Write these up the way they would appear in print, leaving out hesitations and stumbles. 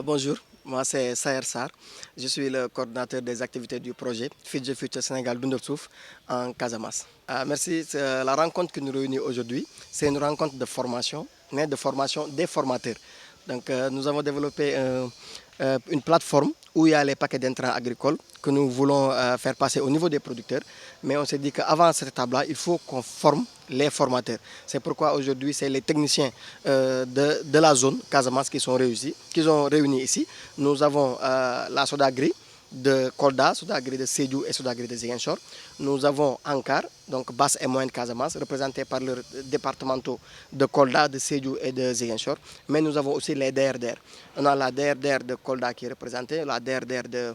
Bonjour, moi c'est Saher Sarr. Je suis le coordinateur des activités du projet Fidji Future Sénégal Dundal Souf en Casamance. Merci. La rencontre qui nous réunit aujourd'hui, c'est une rencontre de formation, mais de formation des formateurs. Donc nous avons développé une plateforme où il y a les paquets d'intrants agricoles que nous voulons faire passer au niveau des producteurs. Mais on s'est dit qu'avant cette étape-là, il faut qu'on forme les formateurs. C'est pourquoi aujourd'hui, c'est les techniciens de la zone Casamance qui sont réunis ici. Nous avons la Sodagri de Kolda, Sodagri de Sédhiou et Sodagri de Ziguinchor. Nous avons Ankar, donc basse et moyenne Casamance, représentés par leurs départementaux de Kolda, de Sédhiou et de Ziguinchor. Mais nous avons aussi les DRDR. On a la DRDR de Kolda qui est représentée, la DRDR de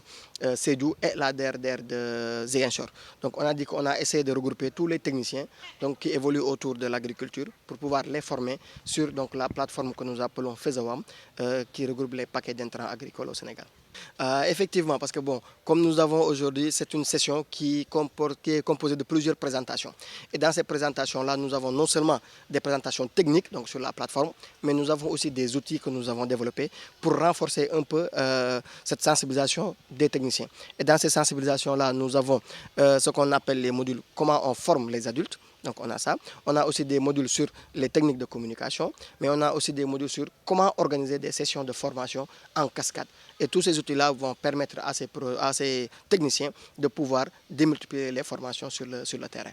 Sédhiou et la DRDR de Ziguinchor. Donc on a dit qu'on a essayé de regrouper tous les techniciens donc, qui évoluent autour de l'agriculture pour pouvoir les former sur donc, la plateforme que nous appelons FEZAWAM qui regroupe les paquets d'intrants agricoles au Sénégal. Effectivement, parce que bon, comme nous avons aujourd'hui, c'est une session qui est composée de plusieurs présentations. Et dans ces présentations-là, nous avons non seulement des présentations techniques donc sur la plateforme, mais nous avons aussi des outils que nous avons développés pour renforcer un peu cette sensibilisation des techniciens. Et dans ces sensibilisations-là, nous avons ce qu'on appelle les modules comment on forme les adultes. Donc on a ça. On a aussi des modules sur les techniques de communication, mais on a aussi des modules sur comment organiser des sessions de formation en cascade. Et tous ces outils-là vont permettre à ces techniciens de pouvoir démultiplier les formations sur le terrain.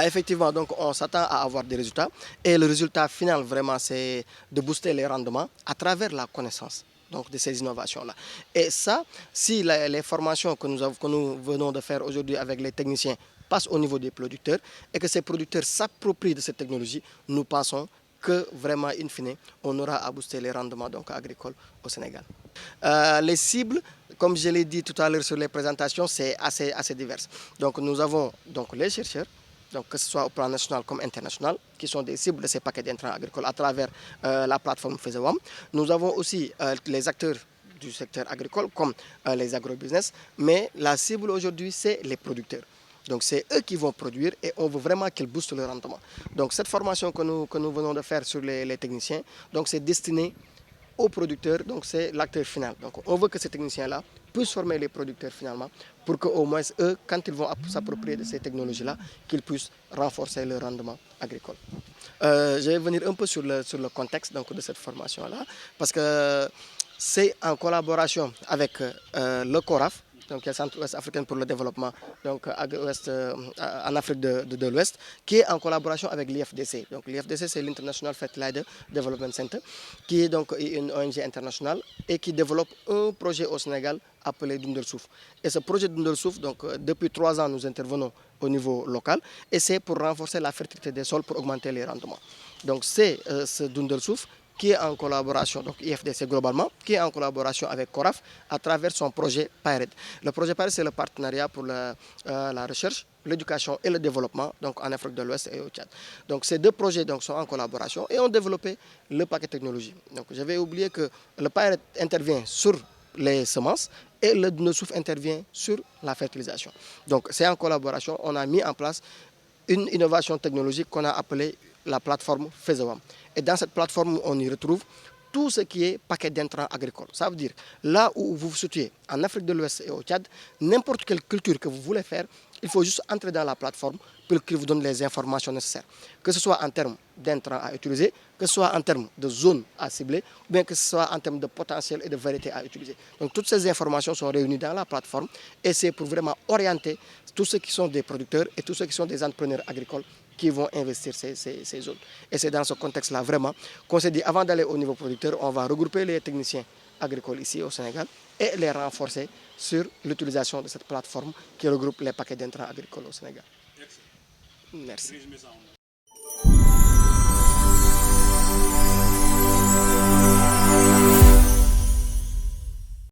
Effectivement, donc on s'attend à avoir des résultats. Et le résultat final, vraiment, c'est de booster les rendements à travers la connaissance donc, de ces innovations-là. Et ça, si les formations que nous venons de faire aujourd'hui avec les techniciens passent au niveau des producteurs et que ces producteurs s'approprient de cette technologie, nous pensons que vraiment, in fine, on aura à booster les rendements donc, agricoles au Sénégal. Les cibles, comme je l'ai dit tout à l'heure sur les présentations, c'est assez divers. Donc nous avons donc, les chercheurs, donc que ce soit au plan national comme international, qui sont des cibles de ces paquets d'intrants agricoles à travers la plateforme FEZAWAM. Nous avons aussi les acteurs du secteur agricole comme les agrobusiness, mais la cible aujourd'hui, c'est les producteurs. Donc c'est eux qui vont produire et on veut vraiment qu'ils boostent le rendement. Donc cette formation que nous venons de faire sur les techniciens, donc c'est destiné aux producteurs, donc c'est l'acteur final. Donc on veut que ces techniciens-là puissent former les producteurs finalement pour qu'au moins eux, quand ils vont s'approprier de ces technologies-là, qu'ils puissent renforcer le rendement agricole. Je vais venir un peu sur le contexte donc, de cette formation-là, parce que c'est en collaboration avec le CORAF, donc le Centre-Ouest africain pour le développement, donc en Afrique de l'Ouest, qui est en collaboration avec l'IFDC. Donc l'IFDC, c'est l'International Fertilizer Development Center, qui est donc une ONG internationale et qui développe un projet au Sénégal appelé Dundal Souf. Et ce projet Dundal Souf, donc depuis 3 ans, nous intervenons au niveau local et c'est pour renforcer la fertilité des sols pour augmenter les rendements. Donc c'est ce Dundal Souf qui est en collaboration, donc IFDC globalement, qui est en collaboration avec CORAF à travers son projet PIRET. Le projet PIRET, c'est le partenariat pour la recherche, l'éducation et le développement donc en Afrique de l'Ouest et au Tchad. Donc ces deux projets donc, sont en collaboration et ont développé le paquet technologie. Donc j'avais oublié que le PIRET intervient sur les semences et le Dundal Souf intervient sur la fertilisation. Donc c'est en collaboration, on a mis en place une innovation technologique qu'on a appelée la plateforme FEZAWAM. Et dans cette plateforme, on y retrouve tout ce qui est paquet d'intrants agricoles. Ça veut dire, là où vous vous situez, en Afrique de l'Ouest et au Tchad, n'importe quelle culture que vous voulez faire, il faut juste entrer dans la plateforme pour qu'il vous donne les informations nécessaires. Que ce soit en termes d'intrants à utiliser, que ce soit en termes de zones à cibler, ou bien que ce soit en termes de potentiel et de variété à utiliser. Donc toutes ces informations sont réunies dans la plateforme et c'est pour vraiment orienter tous ceux qui sont des producteurs et tous ceux qui sont des entrepreneurs agricoles qui vont investir ces zones. Et c'est dans ce contexte-là vraiment qu'on s'est dit, avant d'aller au niveau producteur, on va regrouper les techniciens agricoles ici au Sénégal et les renforcer sur l'utilisation de cette plateforme qui regroupe les paquets d'intrants agricoles au Sénégal. Merci.